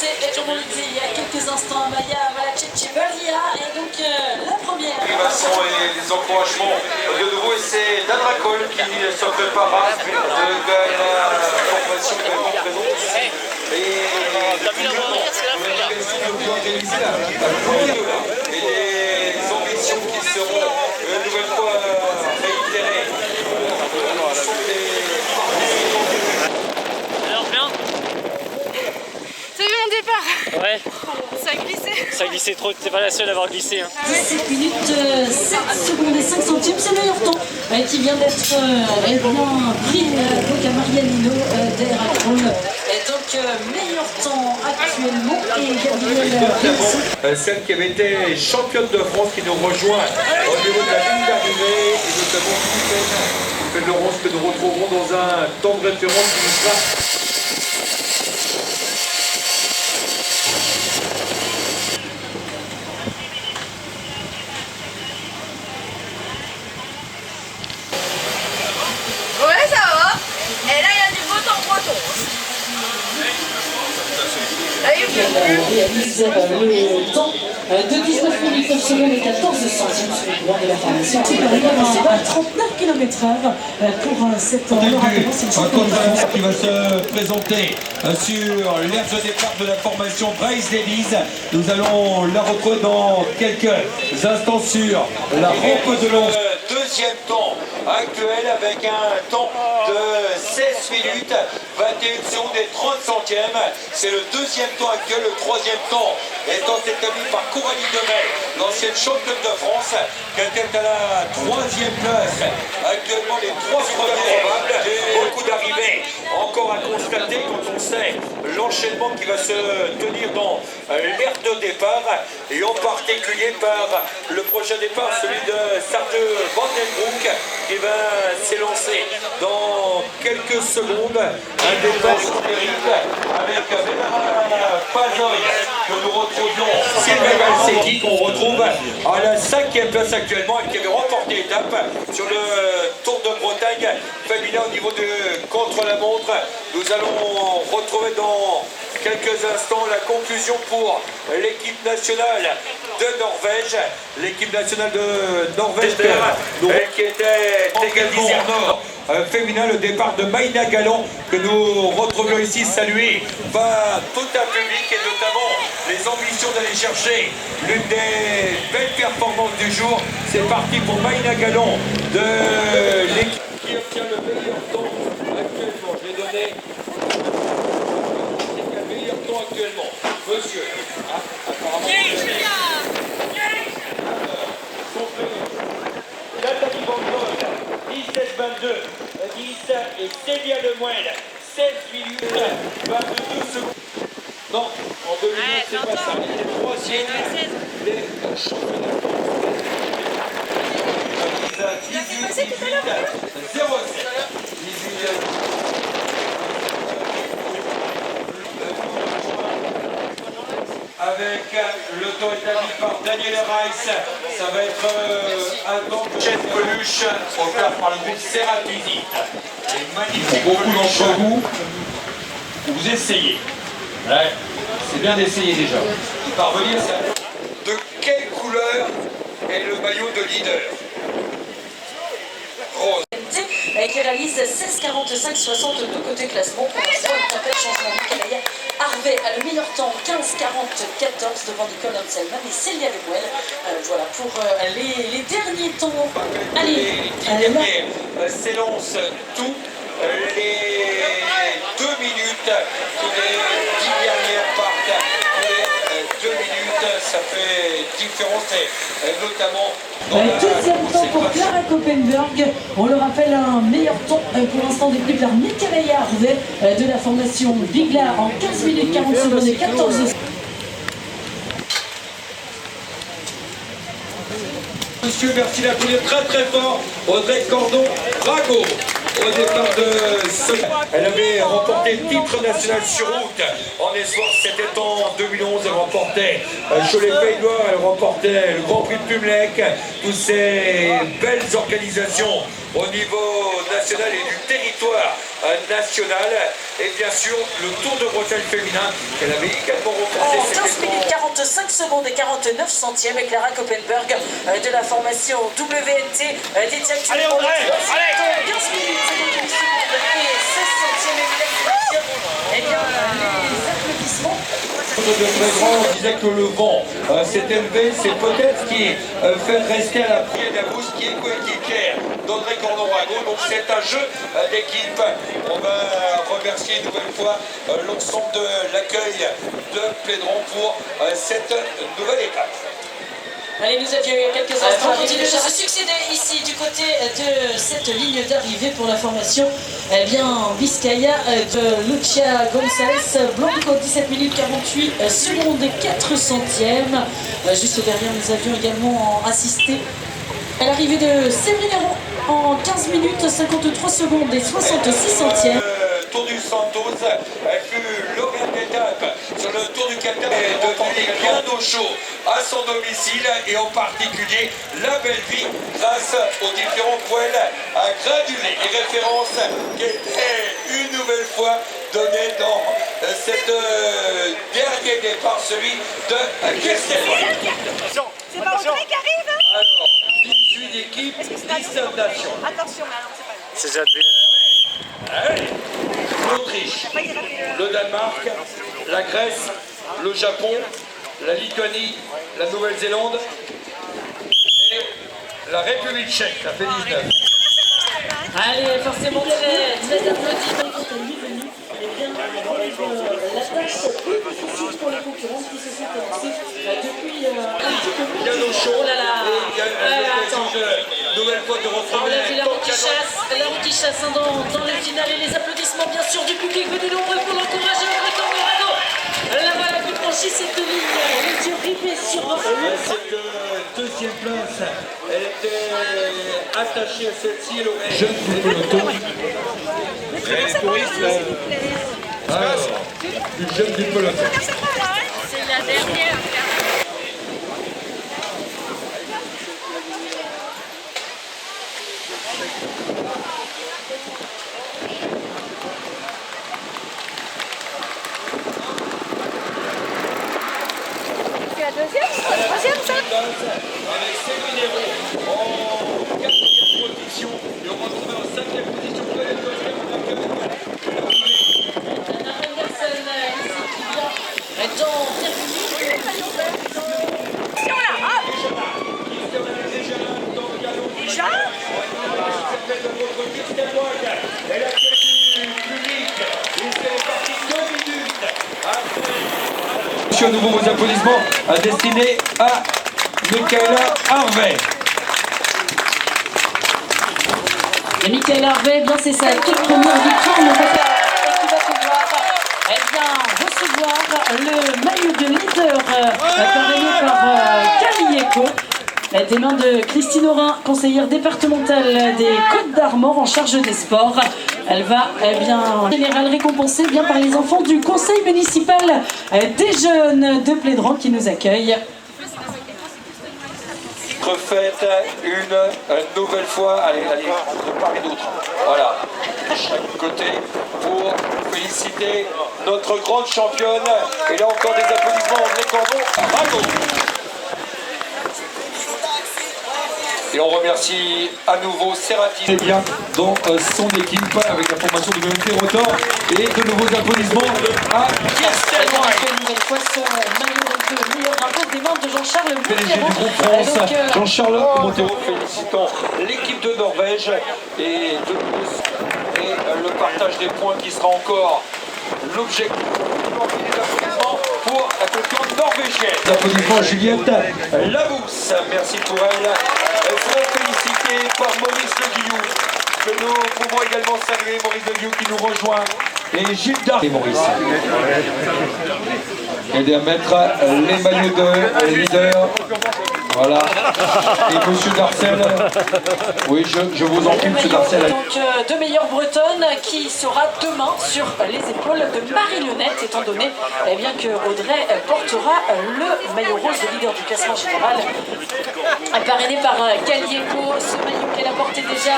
lancé, et comme on le disait il y a quelques instants, Maya Malachechi-Balia est donc la première. Les motivations et les encouragements de nouveau, et c'est Dan Racol qui se prépare de la formation également présente ici. Et les ambitions qui seront une nouvelle fois réitérées. Alors bien. T'as vu mon départ? Ouais. Ça a glissé. Ça a glissé trop, t'es pas la seule à avoir glissé. Hein. 17 minutes, 7 secondes et 5 centimes, c'est le meilleur temps qui vient d'être pris donc à Marianino d'Airacrol. Et donc meilleur temps actuellement et Gabriel celle qui avait été championne de France qui nous rejoint au niveau de la ligne d'arrivée et notamment Stephen Laurence que nous retrouverons dans un temps de référence qui nous sera. Ouais, ça va. Et là, il y a du beau temps breton. Là, il fait réalise le temps de 19 minutes 9 secondes et 14 centimes sur le droit de la formation. C'est à 39 km/h pour cette Un candidat qui va se présenter sur l'aire de départ de la formation Bryce Davies. Nous allons la retrouver dans quelques instants sur la rampe de l'Once. Deuxième temps actuel avec un temps de 16 minutes, 21 secondes et 30 centièmes. C'est le deuxième temps actuel, le troisième temps étant établi par Coralie Demel, l'ancienne championne de France, qui est à la troisième place. Actuellement les trois premiers probables, beaucoup d'arrivées encore à constater quand on sait l'enchaînement qui va se tenir dans l'aire de départ et en particulier par le prochain départ, celui de Serge Vandenbroek qui va s'élancer dans quelques secondes. Un départ terrible avec Pazoy que nous retrouvions, Sylvain Valsetti qu'on retrouve à la 5e place actuellement et qui avait remporté l'étape sur le Tour de Bretagne féminin au niveau de contre-la-montre. Nous allons retrouver dans quelques instants la conclusion pour l'équipe nationale de Norvège. L'équipe nationale de Norvège qui était également féminin, le départ de Maïna Galland que nous retrouvions ici saluer par tout un public et notamment les ambitions d'aller chercher l'une des belles performances du jour. C'est parti pour Maïna Galland de l'équipe qui obtient le meilleur temps actuellement. Je l'ai donné. C'est le meilleur temps actuellement. Monsieur. Apparemment. Nathalie Van Gogh, 17-22, 10 et Célia Lemoine, 16 minutes, 22 secondes. Non, en 2009, c'est pas ça. Les troisièmes des championnats. 18, 18, 07. 18, avec le temps établi par Daniel Rice, ça va être un temps de Chef Peluche offert par le groupe Serratini. Les magnifiques Beaucoup d'entre vous, vous essayez. Ouais, c'est bien d'essayer déjà. parvenir, ça. De quelle couleur est le maillot de leader? Rose. Qui réalise 16,45,62 côté classement. Pour l'instant, il fait changement de carrière. Harvey a le meilleur temps, 15,40,14 devant Nicole Anselman et Célia Lemuel. Voilà pour les derniers temps. Allez, s'élance tout les 2 minutes, tous les 10 dernières partent, tous les 2 minutes, ça fait différence, et notamment dans deuxième temps pour Clara Koppenberg. On le rappelle, un meilleur temps pour l'instant détenu par Michaela Harvey de la formation Bigla en 15 minutes 40 secondes et 14 secondes. Monsieur, merci d'applaudir très très fort Audrey Cordon, bravo au départ de ce... Elle avait remporté le titre national sur route en espoir, c'était en 2011, elle remportait Cholet-Pays-de-Loire, elle remportait le Grand Prix de Pumlec, toutes ces belles organisations au niveau national et du territoire nationale. Et bien sûr, le Tour de Bretagne féminin, qu'elle avait également remporté. En 15 minutes 45 secondes et 49 centièmes, et Clara Koppenberg de la formation WNT détient actuellement le 15 minutes 58 secondes et 16 centièmes. Et bien, les applaudissements. De Plédran, on disait que le vent s'est élevé, c'est peut-être ce qui fait rester à la Pierre Dabous qui est coéquipière d'André Cordon-Rago. Donc c'est un jeu d'équipe. On va remercier une nouvelle fois l'ensemble de l'accueil de Plédran pour cette nouvelle étape. Allez, nous avions eu quelques instants. On continue de se succéder ici du côté de cette ligne d'arrivée pour la formation. Eh bien, Vizcaya de Lucia González Blanco, 17 minutes 48 secondes et 4 centièmes. Juste derrière, nous avions également assisté à l'arrivée de Severino en 15 minutes 53 secondes et 66 centièmes. Tour du Santos fut lauréat d'étape sur le Tour du Qatar et devenu bien au chaud à son domicile et en particulier la belle vie grâce aux différents poêles à granulés et références qui étaient une nouvelle fois données dans cet dernier départ, celui de Kirsten. C'est pas André qui arrive, hein? Alors, 18 équipes, 19 nations. Attention, mais alors c'est pas C'est déjà devenu. L'Autriche, le Danemark, la Grèce, le Japon, la Lituanie, la Nouvelle-Zélande et la République tchèque, ça fait 19. Allez, forcément très applaudissements quand elle est venue. Eh bien, la tâche plus difficile pour les concurrents qui se sont avancés depuis un petit peu plus. Il y a l'eau chaude Oh là là. et il y a l'occasion de nouvelle fois de On retrouver l'a vu, la roue qui chasse dans le final, et les applaudissements bien sûr du public venu nombreux pour l'encourager au Breton Morano. La voilà qui franchit cette ligne, les yeux rivés sur Cette deuxième place, elle était attachée à celle-ci, elle aurait jeune du peloton. Les touristes, plus jeune du peloton. C'est la dernière. C'est la deuxième ou la troisième, ça? avec Severino en 4e position et on va retrouver en 5e position de la deuxième Anna Henderson ici qui vient dans Attention là, hop! Déjà? Elle a fait du public, il fait partie 2 minutes après. À nouveau vos applaudissements destinés à Michaela Harvey. Et Michael Harvey, bien c'est sa toute première victoire, mais qui va pouvoir recevoir le maillot de leader parrainé par Camille Eco, des mains de Christine Aurin, conseillère départementale des Côtes d'Armor en charge des sports. Elle va en général récompensée bien par les enfants du conseil municipal des jeunes de Plédran qui nous accueillent. Refaite une nouvelle fois, allez, de part et d'autre. Voilà, de chaque côté pour féliciter notre grande championne. Et là encore des applaudissements André Cordon. Bravo! Et on remercie à nouveau Serrati. C'est bien dans son équipe avec la formation de BNT Rotor. Et de nouveaux applaudissements à Kirsten White. Une nouvelle fois son maillot de meilleur drapeau des mains de Jean-Charles PDG Montero. du groupe France, Jean-Charles Montero. Félicitons l'équipe de Norvège et de plus. Et le partage des points qui sera encore l'objectif. Des applaudissements pour la concurrente norvégienne. Applaudissements à Juliette. Labousse, merci pour elle. Elles seront félicitées par Maurice Le Guillou, que nous pouvons également saluer. Maurice Le Guillou qui nous rejoint. Et Gilles Dar. Et Maurice. Aider à mettre les maillots de leader. Voilà. Et monsieur Darcel. Oui, je vous en prie, monsieur Darcel. Donc de meilleure bretonne qui sera demain sur les épaules de Marie-Lionette, étant donné bien que Audrey portera le maillot rose de leader du classement général. parrainé par Galliego, ce maillot qu'elle a porté déjà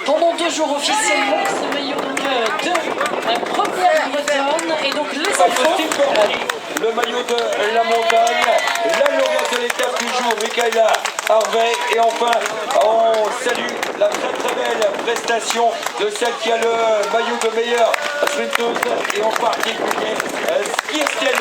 pendant 2 jours officiellement, ce maillot donc de première bretonne, et donc les enfants. Le maillot de la montagne, la lauréate de l'étape du jour, Michaela Harvey, et enfin on salue la très belle prestation de celle qui a le maillot de meilleure sprinteuse, et en particulier Kirsten